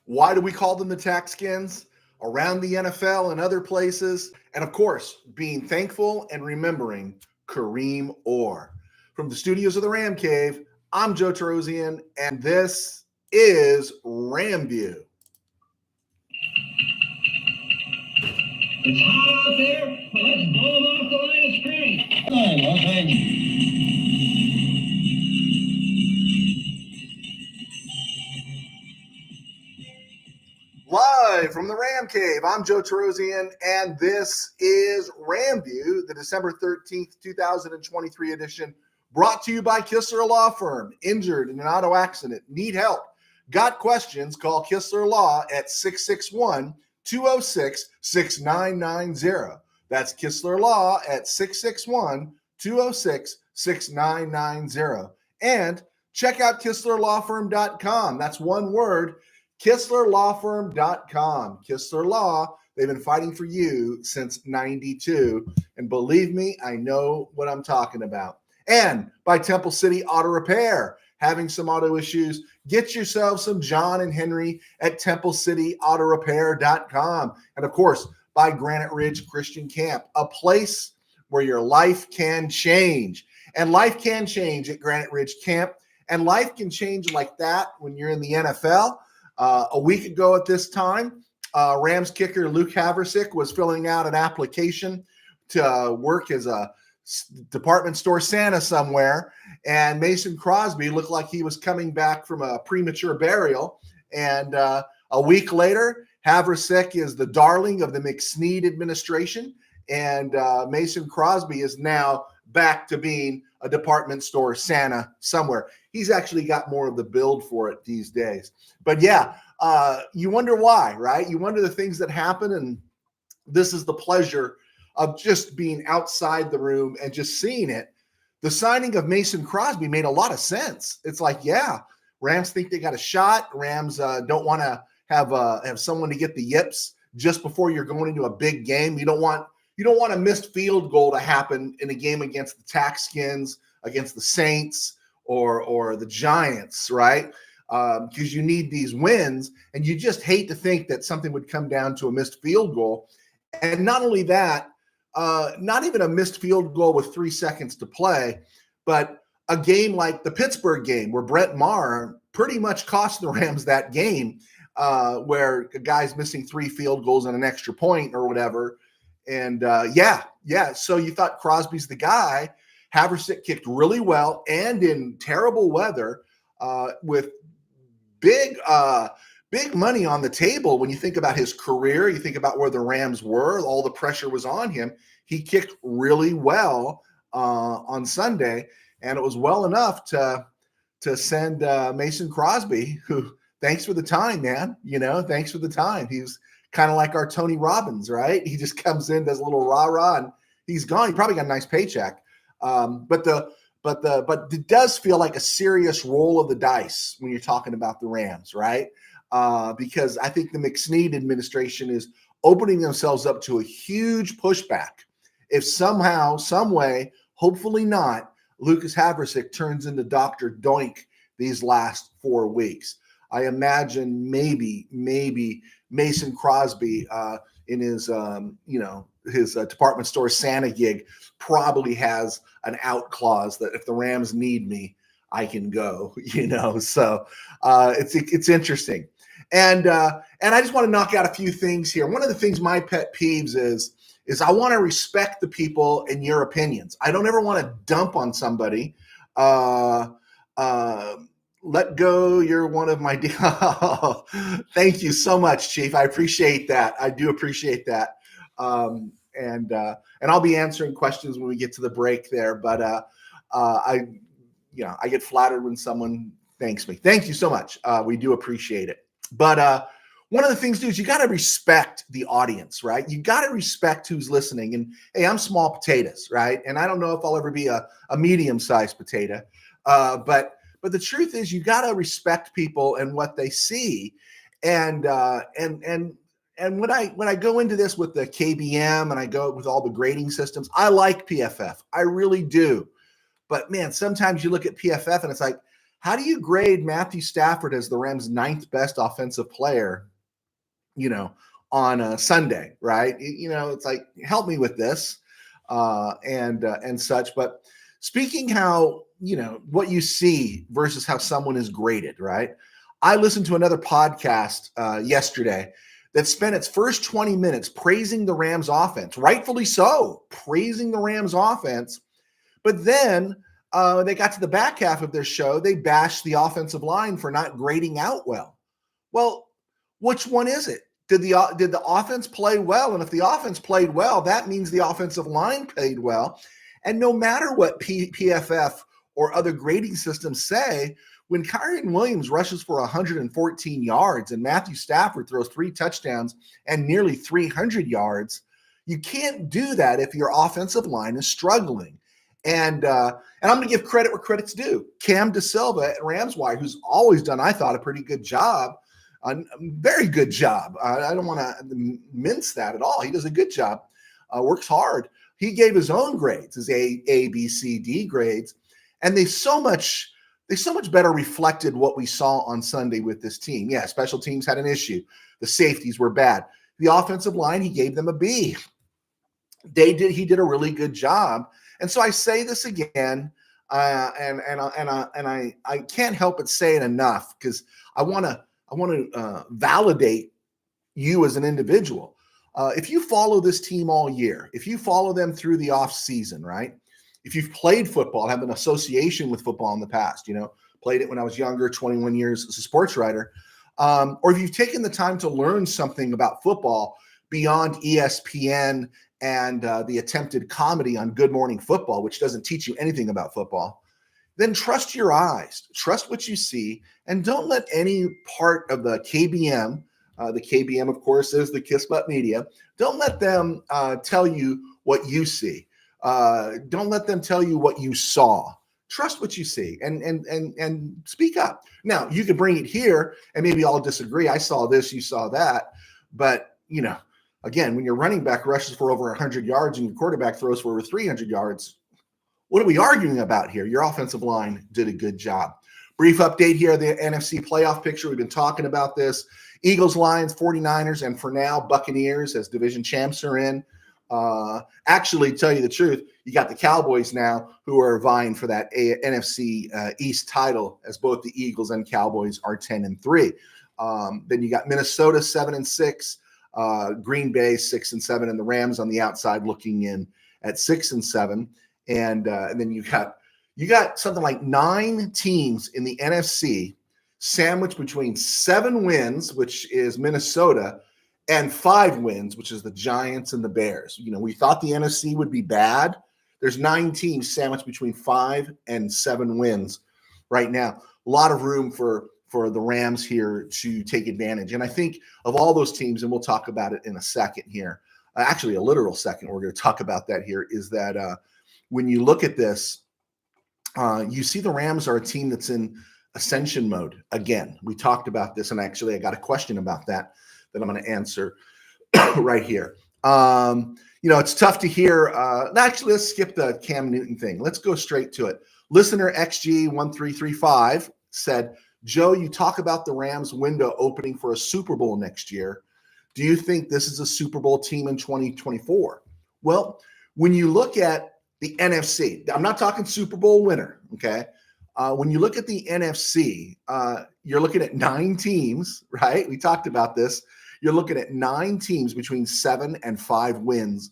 Why do we call them the TaxSkins? Around the NFL and other places. And of course, being thankful and remembering Kareem Orr. From the studios of the Ram Cave, I'm Joe Tarosian, and this is RamView. It's hot out there, but let's blow them off the line of scrimmage. Live from the Ram Cave, I'm Joe Tarosian, and this is RamView, the December 13th, 2023 edition, brought to you by Kistler Law Firm. Injured in an auto accident, need help, got questions, call Kistler Law at 661-206-6990. That's Kistler Law at 661-206-6990. And check out KistlerLawFirm.com. That's one word, KistlerLawFirm.com. Kistler Law, they've been fighting for you since 92. And believe me, I know what I'm talking about. And by Temple City Auto Repair, having some auto issues, get yourself some John and Henry at TempleCityAutoRepair.com. And of course, by Granite Ridge Christian Camp, a place where your life can change. And life can change at Granite Ridge Camp. And life can change like that when you're in the NFL. A week ago at this time, Rams kicker Luke Haversick was filling out an application to work as a department store Santa somewhere, and Mason Crosby looked like he was coming back from a premature burial. And a week later, Haversick is the darling of the McSnead administration, and Mason Crosby is now back to being a department store Santa somewhere. He's actually got more of the build for it these days. But yeah, you wonder why, right? You wonder the things that happen, and this is the pleasure of just being outside the room and just seeing it. The signing of Mason Crosby made a lot of sense. It's like, yeah, Rams think they got a shot. Rams don't want to have someone to get the yips just before you're going into a big game. You don't want a missed field goal to happen in a game against the TaxSkins, against the Saints, or the Giants, right? Because you need these wins, and you just hate to think that something would come down to a missed field goal. And not only that, not even a missed field goal with 3 seconds to play, but a game like the Pittsburgh game where Brett Maher pretty much cost the Rams that game, where a guy's missing 3 field goals and an extra point or whatever. And so you thought Crosby's the guy. Haversick kicked really well and in terrible weather, with big money on the table. When you think about his career, you think about where the Rams were, all the pressure was on him. He kicked really well on Sunday, and it was well enough to send Mason Crosby, who, thanks for the time, man. Thanks for the time. He's kind of like our Tony Robbins, right? He just comes in, does a little rah-rah, and he's gone. He probably got a nice paycheck. But it does feel like a serious roll of the dice when you're talking about the Rams, right? Because I think the McSnead administration is opening themselves up to a huge pushback if somehow, some way, hopefully not, Lucas Haversick turns into Dr. Doink these last 4 weeks. I imagine maybe Mason Crosby in his his department store Santa gig probably has an out clause that if the Rams need me, I can go. So it's interesting. And I just want to knock out a few things here. One of the things, my pet peeves is I want to respect the people and your opinions. I don't ever want to dump on somebody. Let go. You're one of my. Thank you so much, Chief. I appreciate that. I do appreciate that. And I'll be answering questions when we get to the break there. But I get flattered when someone thanks me. Thank you so much. We do appreciate it. But one of the things, dude, is you got to respect the audience, right? You got to respect who's listening. And hey, I'm small potatoes, right? And I don't know if I'll ever be a medium-sized potato. But the truth is, you got to respect people and what they see. And when I go into this with the KBM and I go with all the grading systems, I like PFF. I really do. But man, sometimes you look at PFF and it's like, How do you grade Matthew Stafford as the Rams' 9th best offensive player, on a Sunday, right? It's like, help me with this and such. But speaking how, what you see versus how someone is graded, right? I listened to another podcast yesterday that spent its first 20 minutes praising the Rams offense, rightfully so, praising the Rams offense. But then they got to the back half of their show, they bashed the offensive line for not grading out well. Well, which one is it? Did the offense play well? And if the offense played well, that means the offensive line played well. And no matter what PFF or other grading systems say, when Kyren Williams rushes for 114 yards and Matthew Stafford throws 3 touchdowns and nearly 300 yards, you can't do that if your offensive line is struggling. And I'm going to give credit where credit's due. Cam DeSilva at RamsWire, who's always done, I thought, a pretty good job. A very good job. I don't want to mince that at all. He does a good job, works hard. He gave his own grades, his A, B, C, D grades, and they so much better reflected what we saw on Sunday with this team. Yeah, special teams had an issue. The safeties were bad. The offensive line, he gave them a B. He did a really good job. And so I say this again, and I can't help but say it enough because I want to validate you as an individual. If you follow this team all year, if you follow them through the off season, right? If you've played football, have an association with football in the past, played it when I was younger, 21 years as a sports writer, or if you've taken the time to learn something about football beyond ESPN and the attempted comedy on Good Morning Football, which doesn't teach you anything about football, then trust your eyes, trust what you see, and don't let any part of the KBM, of course, is the Kiss Butt Media, don't let them tell you what you see. Don't let them tell you what you saw. Trust what you see and speak up. Now, you can bring it here and maybe I'll disagree. I saw this, you saw that. But, again, when your running back rushes for over 100 yards and your quarterback throws for over 300 yards, what are we arguing about here? Your offensive line did a good job. Brief update here, the NFC playoff picture. We've been talking about this. Eagles, Lions, 49ers, and for now, Buccaneers as division champs are in. Actually, tell you the truth, you got the Cowboys now who are vying for that NFC East title as both the Eagles and Cowboys are 10-3. Then you got Minnesota 7-6, Green Bay 6-7, and the Rams on the outside looking in at 6-7. And then you got something like 9 teams in the NFC sandwiched between 7 wins, which is Minnesota, and 5 wins, which is the Giants and the Bears. We thought the NFC would be bad. There's 9 teams sandwiched between 5 and 7 wins right now. A lot of room for the Rams here to take advantage. And I think of all those teams, and we'll talk about it in a second here, actually a literal second, we're going to talk about that here, is that when you look at this, you see the Rams are a team that's in ascension mode. Again, we talked about this, and actually I got a question about that I'm going to answer right here. It's tough to hear. Actually, let's skip the Cam Newton thing. Let's go straight to it. Listener XG1335 said, Joe, you talk about the Rams window opening for a Super Bowl next year. Do you think this is a Super Bowl team in 2024? Well, when you look at the NFC, I'm not talking Super Bowl winner, okay? When you look at the NFC, you're looking at 9 teams, right? We talked about this. You're looking at 9 teams between 7 and 5 wins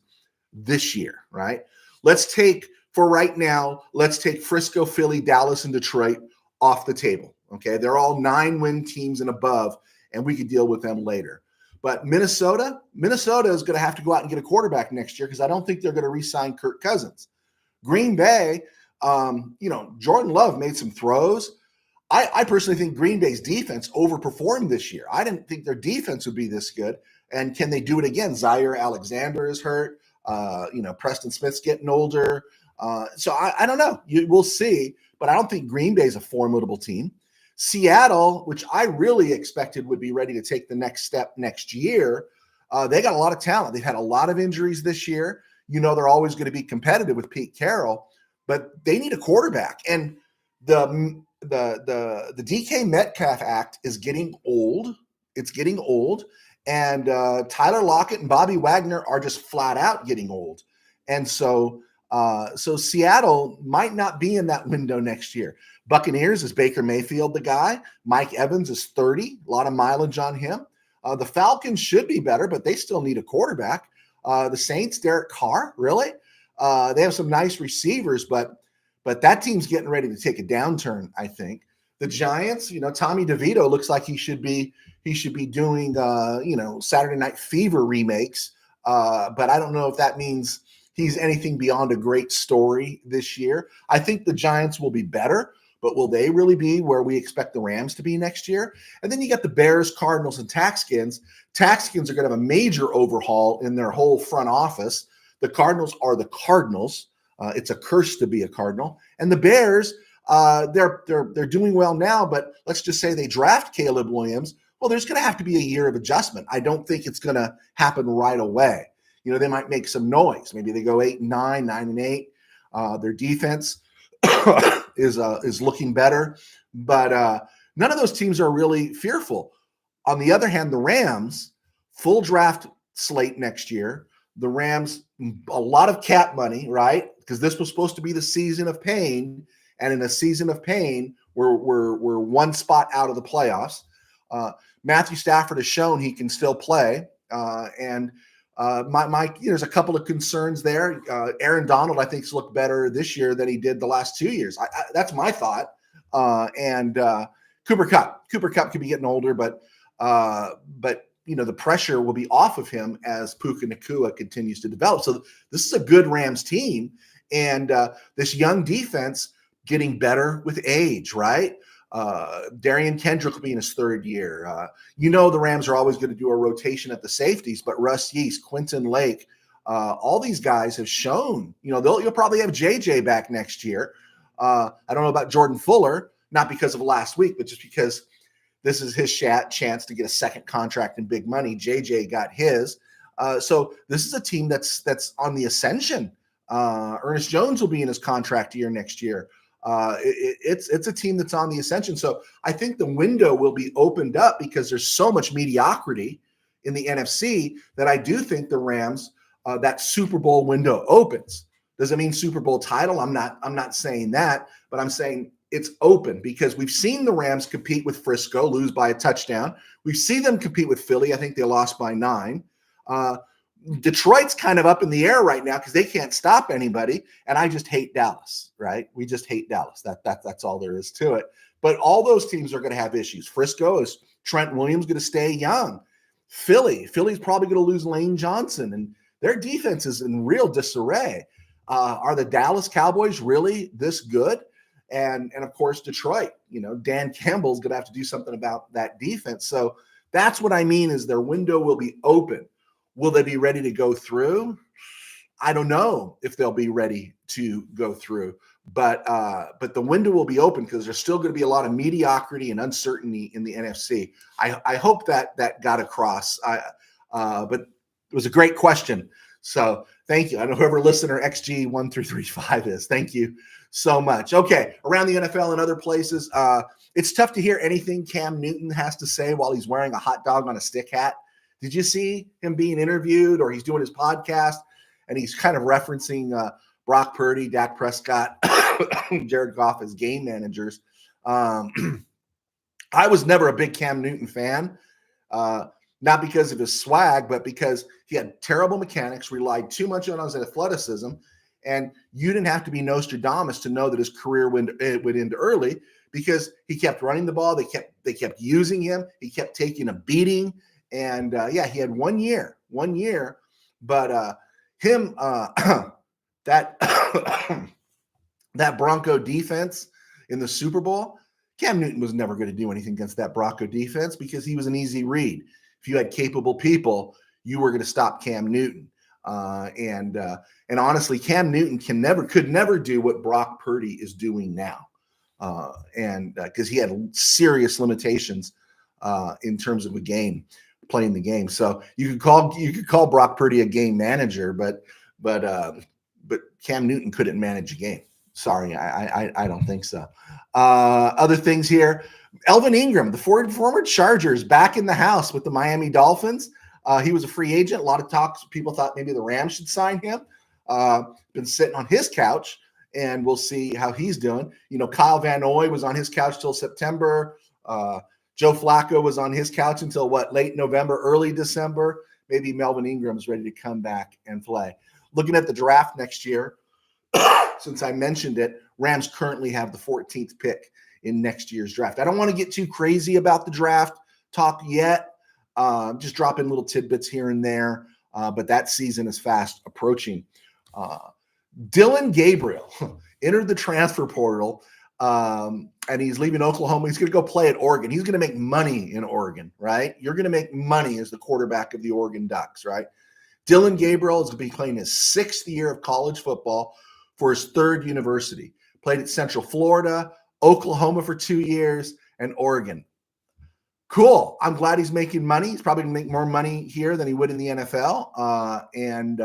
this year, right? Let's take Frisco, Philly, Dallas, and Detroit off the table, okay? They're all 9-win teams and above, and we could deal with them later. But Minnesota is going to have to go out and get a quarterback next year because I don't think they're going to re-sign Kirk Cousins. Green Bay, Jordan Love made some throws. I personally think Green Bay's defense overperformed this year. I didn't think their defense would be this good. And can they do it again? Zaire Alexander is hurt. Preston Smith's getting older. So I don't know. We'll see. But I don't think Green Bay's a formidable team. Seattle, which I really expected would be ready to take the next step next year, they got a lot of talent. They've had a lot of injuries this year. They're always going to be competitive with Pete Carroll, but they need a quarterback. And the the DK Metcalf act is getting old. It's getting old, and Tyler Lockett and Bobby Wagner are just flat out getting old, and so Seattle might not be in that window next year. Buccaneers is Baker Mayfield the guy. Mike Evans is 30, a lot of mileage on him. The Falcons should be better, but they still need a quarterback. The Saints, Derek Carr, really? They have some nice receivers, but that team's getting ready to take a downturn, I think. The Giants, Tommy DeVito looks like he should be doing Saturday Night Fever remakes, but I don't know if that means he's anything beyond a great story this year. I think the Giants will be better, but will they really be where we expect the Rams to be next year? And then you got the Bears, Cardinals, and TaxSkins. TaxSkins are going to have a major overhaul in their whole front office. The Cardinals are the Cardinals. It's a curse to be a Cardinal. And the Bears, they're doing well now, but let's just say they draft Caleb Williams. Well, there's going to have to be a year of adjustment. I don't think it's going to happen right away. They might make some noise. Maybe they go 8-9, 9-8. Their defense is looking better, but none of those teams are really fearful. On the other hand, the Rams, full draft slate next year. The Rams, a lot of cap money, right? Because this was supposed to be the season of pain, and in a season of pain, we're one spot out of the playoffs. Matthew Stafford has shown he can still play, and there's a couple of concerns there. Aaron Donald, I think, has looked better this year than he did the last 2 years. That's my thought. And Cooper Kupp could be getting older, but the pressure will be off of him as Puka Nacua continues to develop. So this is a good Rams team, and this young defense getting better with age, right? Darian Kendrick will be in his third year. The Rams are always going to do a rotation at the safeties, but Russ Yeast, Quentin Lake, all these guys have shown, you'll probably have JJ back next year. I don't know about Jordan Fuller, not because of last week, but just because this is his chance to get a second contract and big money. JJ got his. So this is a team that's on the ascension. Ernest Jones will be in his contract year next year. It's a team that's on the ascension. So I think the window will be opened up because there's so much mediocrity in the NFC that I do think the Rams, that Super Bowl window opens. Does it mean Super Bowl title? I'm not saying that, but I'm saying it's open because we've seen the Rams compete with Frisco, lose by a touchdown. We've seen them compete with Philly. I think they lost by 9. Detroit's kind of up in the air right now because they can't stop anybody, and I just hate Dallas, right? We just hate Dallas. That's all there is to it. But all those teams are going to have issues. Frisco is Trent Williams going to stay young. Philly's probably going to lose Lane Johnson, and their defense is in real disarray. Are the Dallas Cowboys really this good? And of course, Detroit, Dan Campbell's going to have to do something about that defense. So that's what I mean is their window will be open. Will they be ready to go through? I don't know if they'll be ready to go through, but the window will be open because there's still going to be a lot of mediocrity and uncertainty in the NFC. I hope that got across. But it was a great question. So thank you. I know whoever listener XG1335 is. Thank you so much. Okay, around the NFL and other places, it's tough to hear anything Cam Newton has to say while he's wearing a hot dog on a stick hat. Did you see him being interviewed or he's doing his podcast and he's kind of referencing Brock Purdy, Dak Prescott, Jared Goff as game managers? I was never a big Cam Newton fan, not because of his swag, but because he had terrible mechanics, relied too much on his athleticism, and you didn't have to be Nostradamus to know that his career would end early because he kept running the ball. They kept using him. He kept taking a beating. And he had 1 year, but that Bronco defense in the Super Bowl, Cam Newton was never going to do anything against that Bronco defense because he was an easy read. If you had capable people, you were going to stop Cam Newton. And honestly, Cam Newton could never do what Brock Purdy is doing now. Because he had serious limitations in terms of playing the game. So you could call Brock Purdy a game manager, but Cam Newton couldn't manage a game. Sorry, I don't think so. Other things here. Elvin Ingram, the former Chargers, back in the house with the Miami Dolphins. He was a free agent. A lot of talks. People thought maybe the Rams should sign him. Been sitting on his couch, and we'll see how he's doing. Kyle Van Noy was on his couch till September. Joe Flacco was on his couch until late November, early December. Maybe Melvin Ingram's ready to come back and play. Looking at the draft next year, since I mentioned it, Rams currently have the 14th pick in next year's draft. I don't want to get too crazy about the draft talk yet. Just dropping little tidbits here and there, but that season is fast approaching. Dylan Gabriel entered the transfer portal, and he's leaving Oklahoma. He's going to go play at Oregon. He's going to make money in Oregon, right? You're going to make money as the quarterback of the Oregon Ducks, right? Dylan Gabriel is going to be playing his 6th year of college football for his 3rd university. Played at Central Florida, Oklahoma for 2 years, and Oregon. Cool. I'm glad he's making money. He's probably going to make more money here than he would in the NFL, and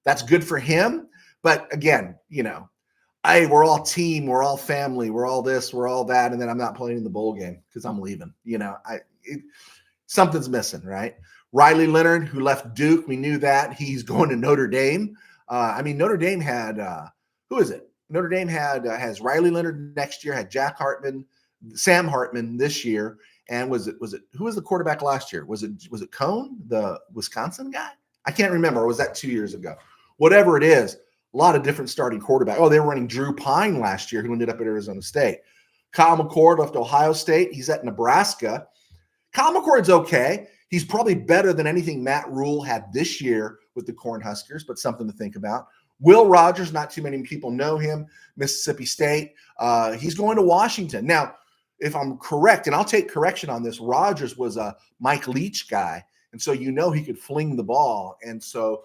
that's good for him. But again, we're all team, we're all family, we're all this, we're all that, and then I'm not playing in the bowl game because I'm leaving. Something's missing, right? Riley Leonard, who left Duke, we knew that. He's going to Notre Dame. Notre Dame had who is it? Notre Dame has Riley Leonard next year, had Sam Hartman this year, and was it who was the quarterback last year? Was it Cohn, the Wisconsin guy? I can't remember. Or was that 2 years ago? Whatever it is, a lot of different starting quarterbacks. Oh, they were running Drew Pine last year, who ended up at Arizona State. Kyle McCord left Ohio State. He's at Nebraska. Kyle McCord's okay. He's probably better than anything Matt Rule had this year with the Cornhuskers, but something to think about. Will Rogers, not too many people know him, Mississippi State. He's going to Washington. Now, if I'm correct, and I'll take correction on this, Rogers was a Mike Leach guy, and so he could fling the ball, and so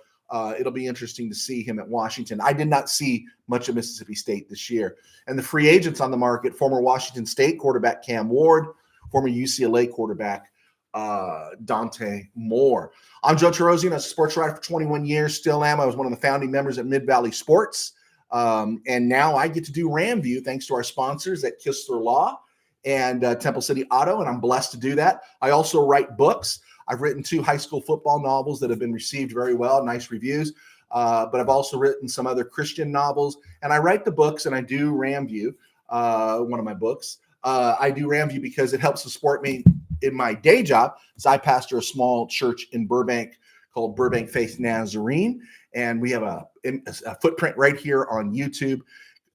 it'll be interesting to see him at Washington. I did not see much of Mississippi State this year. And the free agents on the market, former Washington State quarterback Cam Ward, former UCLA quarterback Dante Moore. I'm Joe Terosian, a sports writer for 21 years, still am. I was one of the founding members at Mid-Valley Sports. And now I get to do RamView thanks to our sponsors at Kistler Law and Temple City Auto, and I'm blessed to do that. I also write books. I've written 2 high school football novels that have been received very well, nice reviews. But I've also written some other Christian novels, and I write the books, and I do RamView, one of my books. I do RamView because it helps to support me in my day job. So I pastor a small church in Burbank called Burbank Faith Nazarene, and we have a footprint right here on YouTube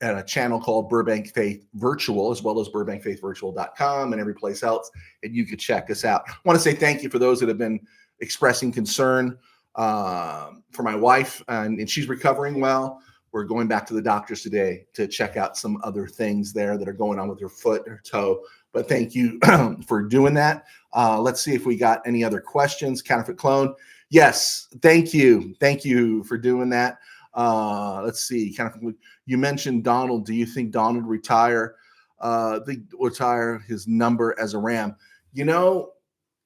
and a channel called Burbank Faith Virtual, as well as burbankfaithvirtual.com and every place else, and you could check us out. I want to say thank you for those that have been expressing concern for my wife, and she's recovering well. We're going back to the doctors today to check out some other things there that are going on with her foot or toe. But thank you for doing that. Let's see if we got any other questions. Counterfeit clone. Yes, thank you. Thank you for doing that. Let's see. You mentioned Donald. Do you think Donald retire his number as a Ram?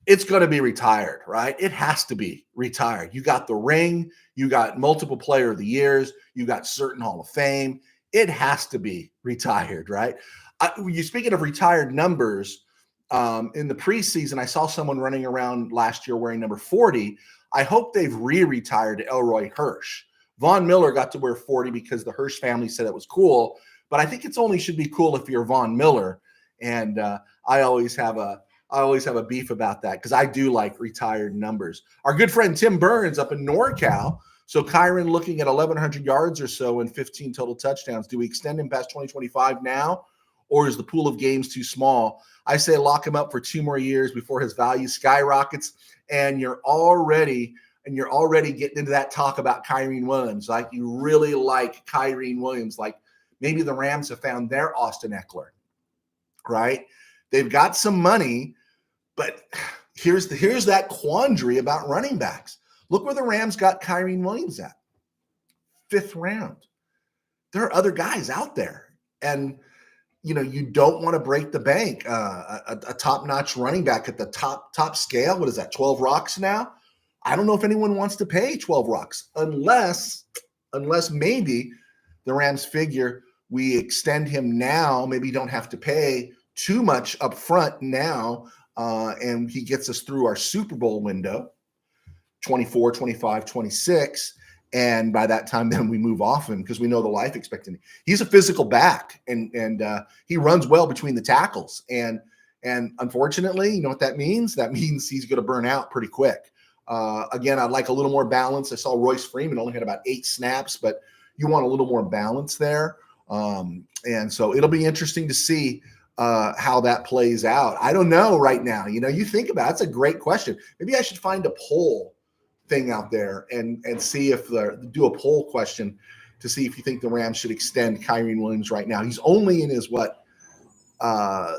It's going to be retired, right? It has to be retired. You got the ring. You got multiple player of the years. You got certain Hall of Fame. It has to be retired, right? Speaking of retired numbers, in the preseason, I saw someone running around last year wearing number 40. I hope they've re-retired Elroy Hirsch. Von Miller got to wear 40 because the Hirsch family said it was cool, but I think it's only should be cool if you're Von Miller. And I always have a beef about that because I do like retired numbers. Our good friend Tim Burns up in NorCal. So Kyron looking at 1,100 yards or so and 15 total touchdowns. Do we extend him past 2025 now, or is the pool of games too small? I say lock him up for 2 more years before his value skyrockets. And you're already getting into that talk about Kyren Williams. Like you really like Kyren Williams. Like maybe the Rams have found their Austin Eckler, right? They've got some money, but here's that quandary about running backs. Look where the Rams got Kyren Williams at, 5th round. There are other guys out there, and you don't want to break the bank. A top-notch running back at the top scale. What is that? 12 rocks now. I don't know if anyone wants to pay 12 rocks unless maybe the Rams figure we extend him now, maybe you don't have to pay too much up front now, and he gets us through our Super Bowl window, 24, 25, 26. And by that time, then we move off him because we know the life expectancy. He's a physical back, and he runs well between the tackles. And unfortunately, you know what that means? That means he's going to burn out pretty quick. Again, I'd like a little more balance. I saw Royce Freeman only had about 8 snaps, but you want a little more balance there. And so it'll be interesting to see how that plays out. I don't know right now. You know, you think about it, it's a great question. Maybe I should find a poll thing out there and see if do a poll question to see if you think the Rams should extend Kareem Williams right now. He's only in his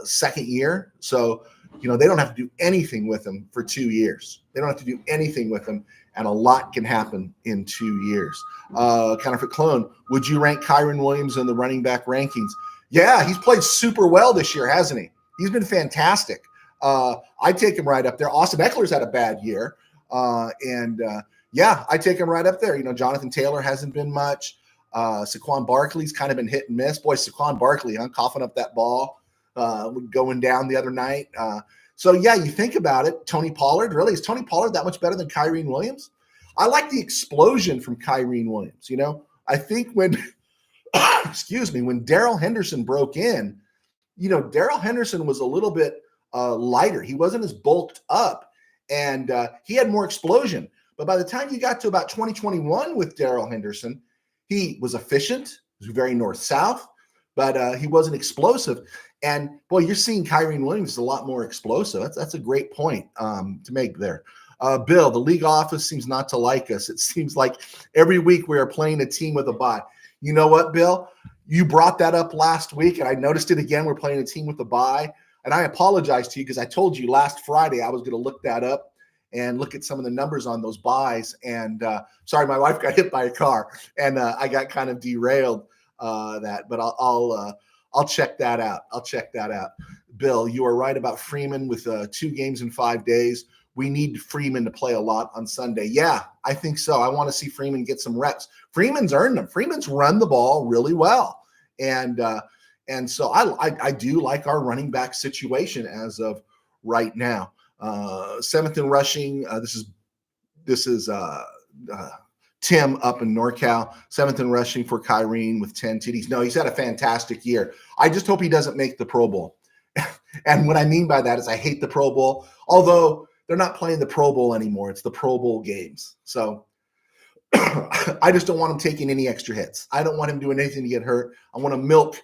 second year, so you know they don't have to do anything with him for 2 years. They don't have to do anything with him, and a lot can happen in 2 years. Counterfeit Clone, would you rank Kareem Williams in the running back rankings? Yeah, he's played super well this year, hasn't he? He's been fantastic. I take him right up there. Austin Eckler's had a bad year. Yeah, I take him right up there. You know, Jonathan Taylor hasn't been much. Saquon Barkley's kind of been hit and miss. Boy, Saquon Barkley, coughing up that ball, going down the other night. So, yeah, you think about it. Tony Pollard, really? Is Tony Pollard that much better than Kareem Williams? I like the explosion from Kareem Williams. You know, I think when, when Darrell Henderson broke in, you know, Darrell Henderson was a little bit lighter. He wasn't as bulked up. And he had more explosion. But by the time you got to about 2021 with Darrell Henderson, he was efficient. He was very north-south, but he wasn't explosive. And, boy, you're seeing Kareem Williams a lot more explosive. That's a great point to make there. Bill, the league office seems not to like us. It seems like every week we are playing a team with a bye. You know what, Bill? You brought that up last week, and I noticed it again. We're playing a team with a bye. And I apologize to you because I told you last Friday I was going to look that up and look at some of the numbers on those buys. And sorry, my wife got hit by a car, and I got kind of derailed that. But I'll check that out. I'll check that out. Bill, you are right about Freeman with 2 games in 5 days. We need Freeman to play a lot on Sunday. Yeah, I think so. I want to see Freeman get some reps. Freeman's earned them. Freeman's run the ball really well, and so I do like our running back situation as of right now. 7th in rushing. This is Tim up in NorCal. 7th in rushing for Kareem with 10 TDs. No, he's had a fantastic year. I just hope he doesn't make the Pro Bowl. And what I mean by that is I hate the Pro Bowl, although they're not playing the Pro Bowl anymore. It's the Pro Bowl games. So I just don't want him taking any extra hits. I don't want him doing anything to get hurt. I want to milk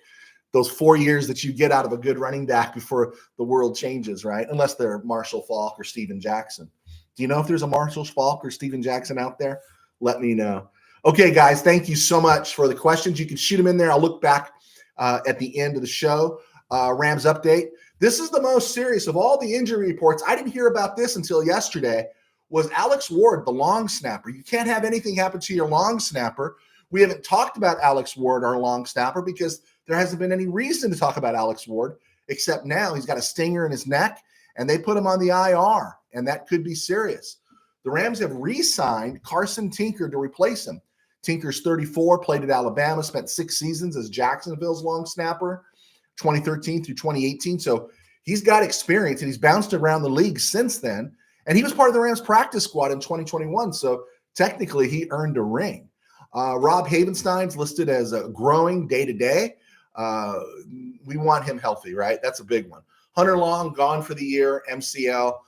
those 4 years that you get out of a good running back before the world changes, right? Unless they're Marshall Faulk or Steven Jackson. Do you know if there's a Marshall Faulk or Steven Jackson out there? Let me know. Okay, guys, thank you so much for the questions. You can shoot them in there. I'll look back at the end of the show. Rams update. This is the most serious of all the injury reports. I didn't hear about this until yesterday. Was Alex Ward, the long snapper. You can't have anything happen to your long snapper. We haven't talked about Alex Ward, our long snapper, because there hasn't been any reason to talk about Alex Ward, except now he's got a stinger in his neck, and they put him on the IR, and that could be serious. The Rams have re-signed Carson Tinker to replace him. Tinker's 34, played at Alabama, spent 6 seasons as Jacksonville's long snapper, 2013 through 2018. So he's got experience, and he's bounced around the league since then. And he was part of the Rams practice squad in 2021. So technically he earned a ring. Rob Havenstein's listed as growing day-to-day. We want him healthy, right? That's a big one. Hunter Long gone for the year, MCL.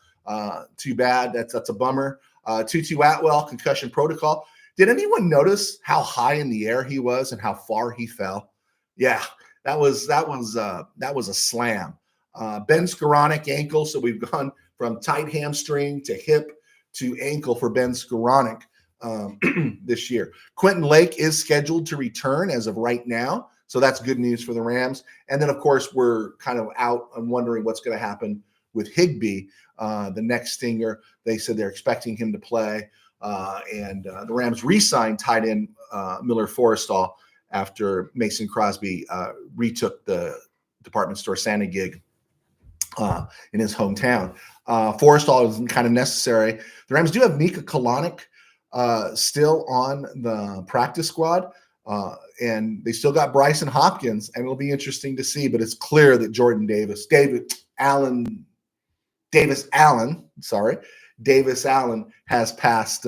Too bad. That's a bummer. Tutu Atwell, concussion protocol. Did anyone notice how high in the air he was and how far he fell? Yeah, that was a slam. Ben Skoranek ankle. So we've gone from tight hamstring to hip to ankle for Ben Skoranek this year. Quentin Lake is scheduled to return as of right now. So that's good news for the Rams. And then, of course, we're kind of out and wondering what's going to happen with Higbee, the next stinger. They said they're expecting him to play. And the Rams re-signed tight end Miller Forrestall after Mason Crosby retook the department store Santa gig in his hometown. Forrestall is kind of necessary. The Rams do have Mika Kalanick still on the practice squad. and they still got Bryson Hopkins, and it'll be interesting to see. But it's clear that Davis Allen has passed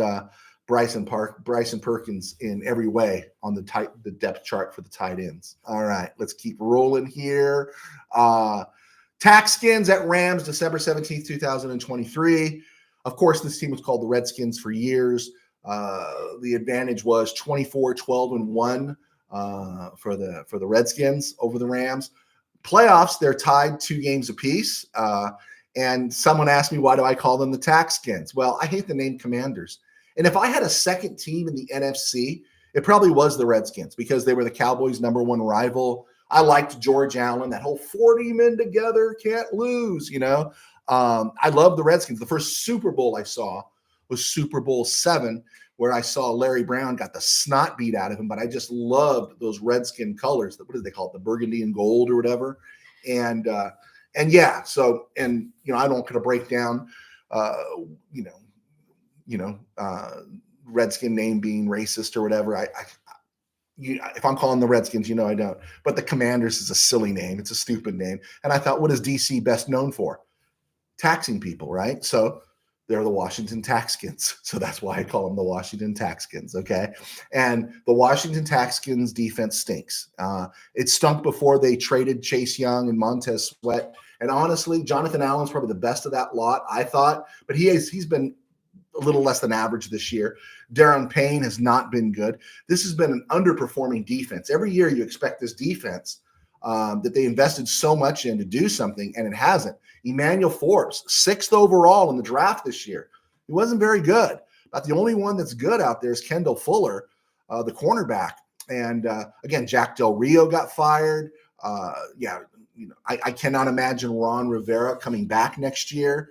Bryson Perkins in every way on the depth chart for the tight ends. All right, let's keep rolling here. TaxSkins at Rams, December 17th, 2023. Of course, this team was called the Redskins for years. The advantage was 24-12-1 for the Redskins over the Rams. Playoffs, they're tied 2 games apiece. And someone asked me, why do I call them the TaxSkins? Well, I hate the name Commanders. And if I had a second team in the NFC, it probably was the Redskins because they were the Cowboys' #1 rival. I liked George Allen, that whole 40 men together, can't lose, I love the Redskins. The first Super Bowl I saw was Super Bowl 7, where I saw Larry Brown got the snot beat out of him, but I just loved those Redskin colors. What do they call it? The burgundy and gold or whatever. And yeah, so, and, I don't kind of break down, Redskin name being racist or whatever. If I'm calling the Redskins, I don't. But the Commanders is a silly name. It's a stupid name. And I thought, what is DC best known for? Taxing people, right? So they're the Washington Taxskins. So that's why I call them the Washington Taxskins, okay? And the Washington Taxskins defense stinks. It stunk before they traded Chase Young and Montez Sweat. And honestly, Jonathan Allen's probably the best of that lot, I thought. But he's been a little less than average this year. Darren Payne has not been good. This has been an underperforming defense. Every year you expect this defense that they invested so much in to do something, and it hasn't. Emmanuel Forbes, 6th overall in the draft this year. He wasn't very good. About the only one that's good out there is Kendall Fuller, the cornerback. And again, Jack Del Rio got fired. I cannot imagine Ron Rivera coming back next year.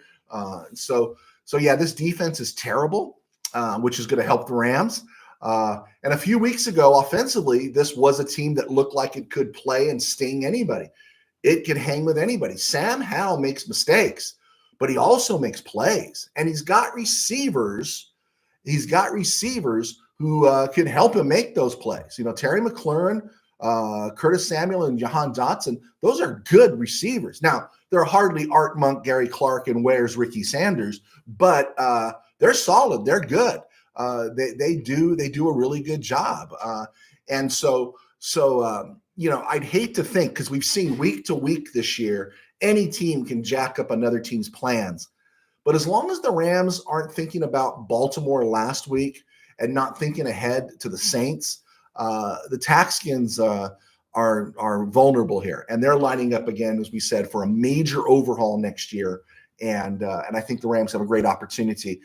So yeah, this defense is terrible, which is going to help the Rams. And a few weeks ago, offensively, this was a team that looked like it could play and sting anybody. It could hang with anybody. Sam Howell makes mistakes, but he also makes plays. And he's got receivers. Who can help him make those plays. Terry McLaurin, Curtis Samuel, and Jahan Dotson, those are good receivers. Now, they're hardly Art Monk, Gary Clark, and Where's Ricky Sanders, but they're solid. They're good. They do a really good job. I'd hate to think, because we've seen week to week this year, any team can jack up another team's plans. But as long as the Rams aren't thinking about Baltimore last week and not thinking ahead to the Saints, the Taxskins are vulnerable here, and they're lining up again, as we said, for a major overhaul next year. And I think the Rams have a great opportunity.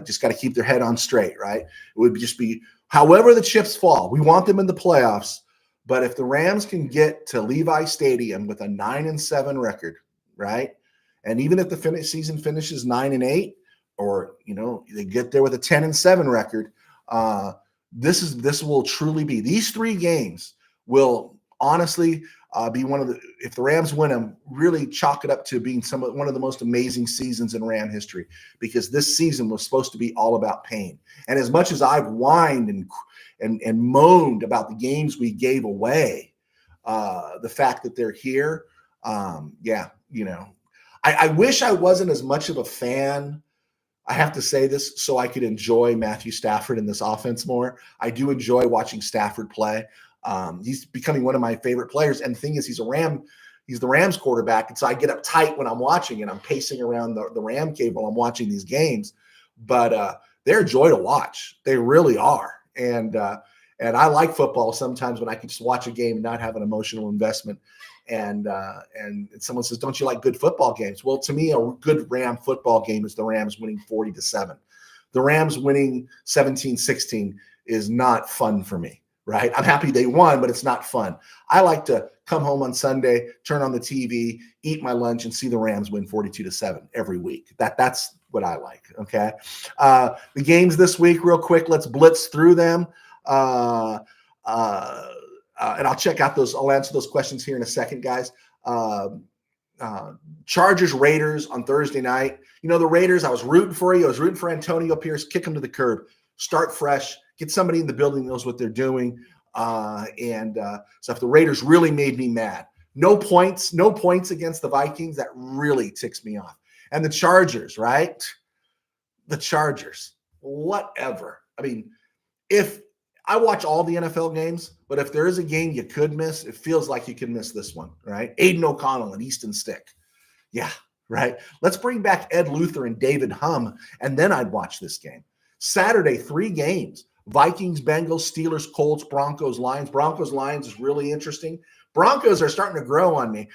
Just got to keep their head on straight, right? It would just be however the chips fall. We want them in the playoffs, but if the Rams can get to Levi Stadium with a 9-7 record, right, and even if the season finishes 9-8, or they get there with a 10-7 record, this will truly be, these 3 games will honestly be one of the, if the Rams win them, really chalk it up to being one of the most amazing seasons in Ram history, because this season was supposed to be all about pain. And as much as I've whined and moaned about the games we gave away, the fact that they're here, I wish I wasn't as much of a fan. I have to say this so I could enjoy Matthew Stafford in this offense more. I do enjoy watching Stafford play. He's becoming one of my favorite players. And the thing is, he's the Rams quarterback. And so I get uptight when I'm watching, and I'm pacing around the Ram cable. I'm watching these games, but they're a joy to watch. They really are. And I like football sometimes when I can just watch a game and not have an emotional investment. And someone says, don't you like good football games? Well, to me, a good Ram football game is the Rams winning 40-7. The Rams winning 17-16 is not fun for me, right? I'm happy they won, but it's not fun. I like to come home on Sunday, turn on the TV, eat my lunch, and see the Rams win 42-7 every week. That's what I like, okay? The games this week, real quick, let's blitz through them. And I'll check out I'll answer those questions here in a second, guys. Chargers, Raiders on Thursday night. The Raiders, I was rooting for you. I was rooting for Antonio Pierce. Kick them to the curb. Start fresh. Get somebody in the building that knows what they're doing. and stuff. The Raiders really made me mad. No points against the Vikings. That really ticks me off. And the Chargers, right? The Chargers, whatever. I mean, if I watch all the NFL games, but if there is a game you could miss, it feels like you can miss this one, right? Aiden O'Connell and Easton Stick. Yeah, right. Let's bring back Ed Luther and David Hum, and then I'd watch this game. Saturday, 3 games. Vikings, Bengals, Steelers, Colts, Broncos, Lions. Broncos, Lions is really interesting. Broncos are starting to grow on me.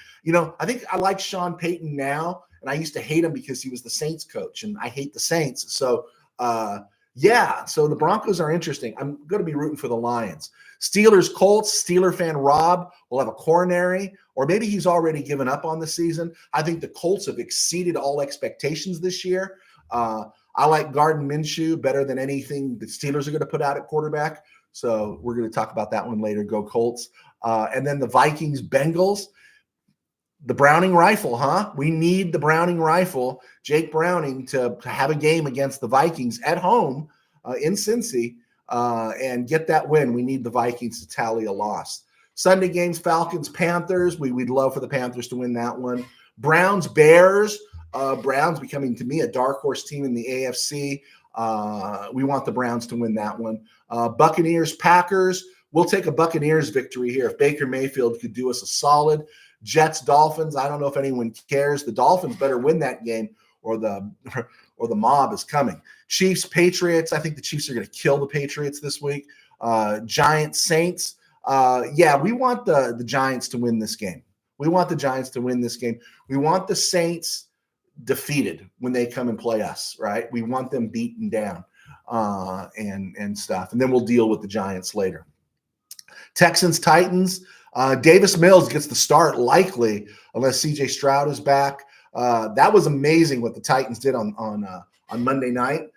I think I like Sean Payton now, and I used to hate him because he was the Saints coach, and I hate the Saints. So, so the Broncos are interesting. I'm going to be rooting for the Lions. Steelers, Colts, Steeler fan Rob will have a coronary, or maybe he's already given up on the season. I think the Colts have exceeded all expectations this year. I like Gardner Minshew better than anything the Steelers are going to put out at quarterback. So we're going to talk about that one later. Go Colts. And then the Vikings, Bengals. The Browning rifle, huh? We need the Browning rifle, Jake Browning, to have a game against the Vikings at home in Cincy and get that win. We need the Vikings to tally a loss. Sunday games, Falcons, Panthers. We'd love for the Panthers to win that one. Browns, Bears. Browns becoming, to me, a dark horse team in the AFC. We want the Browns to win that one. Buccaneers, Packers. We'll take a Buccaneers victory here if Baker Mayfield could do us a solid. Jets, Dolphins. I don't know if anyone cares. The Dolphins better win that game, or the mob is coming. Chiefs, Patriots. I think the Chiefs are going to kill the Patriots this week. Giants, Saints. We want the Giants to win this game. We want the Giants to win this game. We want the Saints defeated when they come and play us, right? We want them beaten down and stuff. And then we'll deal with the Giants later. Texans, Titans. Davis Mills gets the start, likely, unless C.J. Stroud is back. That was amazing what the Titans did on Monday night.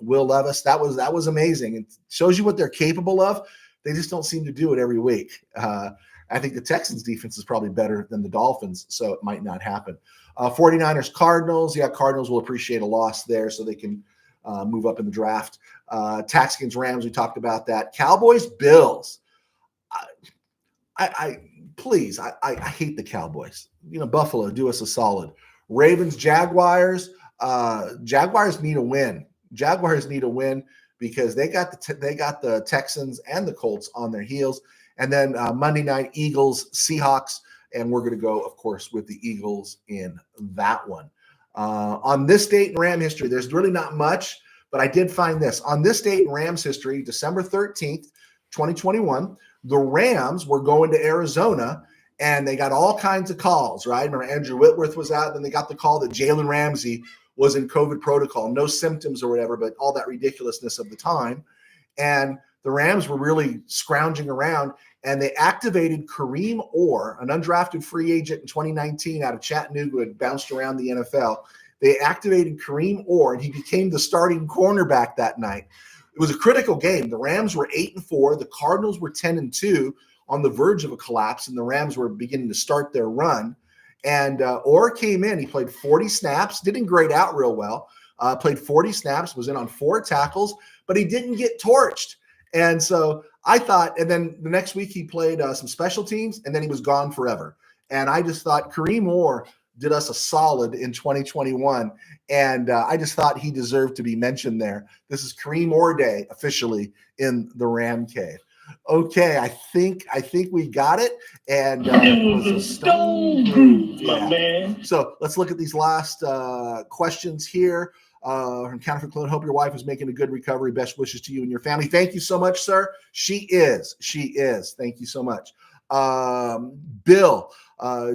Will Levis, that was amazing. It shows you what they're capable of. They just don't seem to do it every week. I think the Texans defense is probably better than the Dolphins, so it might not happen. 49ers, Cardinals. Yeah, Cardinals will appreciate a loss there so they can move up in the draft. TaxSkins-Rams, we talked about that. Cowboys, Bills. I hate the Cowboys. Buffalo, do us a solid. Ravens, Jaguars. Jaguars need a win. Jaguars need a win because they got the Texans and the Colts on their heels. And then Monday night, Eagles, Seahawks, and we're going to go, of course, with the Eagles in that one. On this date in Ram history, there's really not much, but I did find this. On this date in Rams history, December 13th, 2021, the Rams were going to Arizona, and they got all kinds of calls, right? Remember, Andrew Whitworth was out, then they got the call that Jalen Ramsey was in COVID protocol, no symptoms or whatever, but all that ridiculousness of the time. And the Rams were really scrounging around, and they activated Kareem Orr, an undrafted free agent in 2019 out of Chattanooga who had bounced around the NFL. They activated Kareem Orr, and he became the starting cornerback that night. It was a critical game. The Rams were 8-4. The Cardinals were 10-2, on the verge of a collapse, and the Rams were beginning to start their run. And Orr came in. He played 40 snaps, didn't grade out real well. Played 40 snaps, was in on 4 tackles, but he didn't get torched. And so I thought, and then the next week he played some special teams, and then he was gone forever. And I just thought Kareem Orr did us a solid in 2021. And I just thought he deserved to be mentioned there. This is Kareem Orr Day officially in the Ram Cave. Okay, I think we got it. And it was a stone proof, my man. So let's look at these last questions here. From Counterfeit Clone, hope your wife is making a good recovery. Best wishes to you and your family. Thank you so much, sir. She is. Thank you so much. Bill,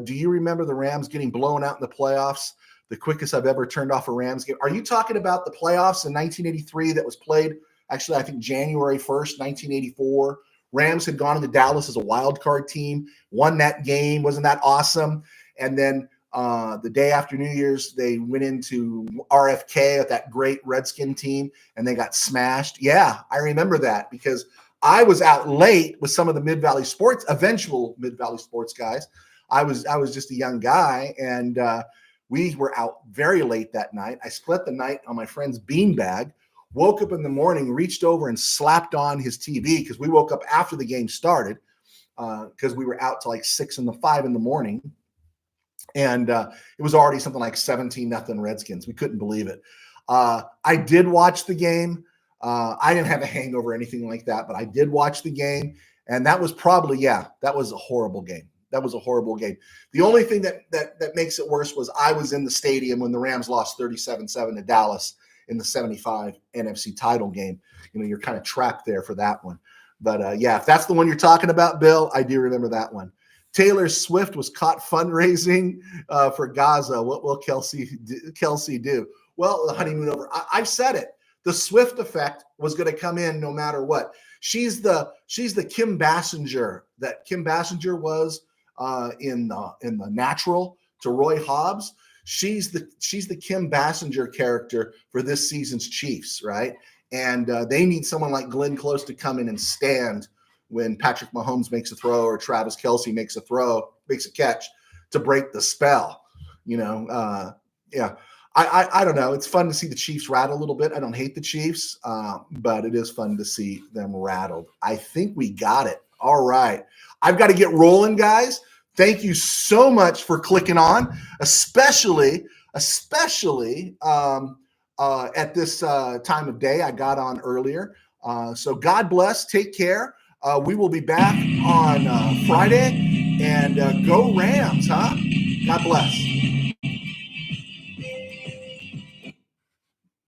do you remember the Rams getting blown out in the playoffs? The quickest I've ever turned off a Rams game. Are you talking about the playoffs in 1983 that was played, actually, I think January 1st, 1984? Rams had gone into Dallas as a wild card team, won that game. Wasn't that awesome? And then the day after New Year's, they went into RFK with that great Redskin team, and they got smashed. Yeah, I remember that because I was out late with some of the eventual Mid-Valley Sports guys. I was just a young guy, and we were out very late that night. I split the night on my friend's beanbag woke up in the morning, reached over and slapped on his TV because we woke up after the game started because we were out to like 5 in the morning. And it was already something like 17-0 Redskins. We couldn't believe it. I did watch the game. I didn't have a hangover or anything like that, but I did watch the game. And that was probably, that was a horrible game. That was a horrible game. The only thing that makes it worse was I was in the stadium when the Rams lost 37-7 to Dallas in the 75 NFC title game. You know, you're kind of trapped there for that one. But if that's the one you're talking about, Bill, I do remember that one. Taylor Swift was caught fundraising for Gaza. What will Kelsey do? Well, the honeymoon over. I've said it. The Swift effect was going to come in no matter what. She's the Kim Basinger that Kim Basinger was in the Natural to Roy Hobbs. She's the Kim Basinger character for this season's Chiefs, right? And they need someone like Glenn Close to come in and stand when Patrick Mahomes makes a throw or Travis Kelce makes a catch to break the spell. You know, I don't know. It's fun to see the Chiefs rattle a little bit. I don't hate the Chiefs, but it is fun to see them rattled. I think we got it. All right. I've got to get rolling, guys. Thank you so much for clicking on, especially at this time of day. I got on earlier. So God bless. Take care. We will be back on Friday, and go Rams, huh? God bless.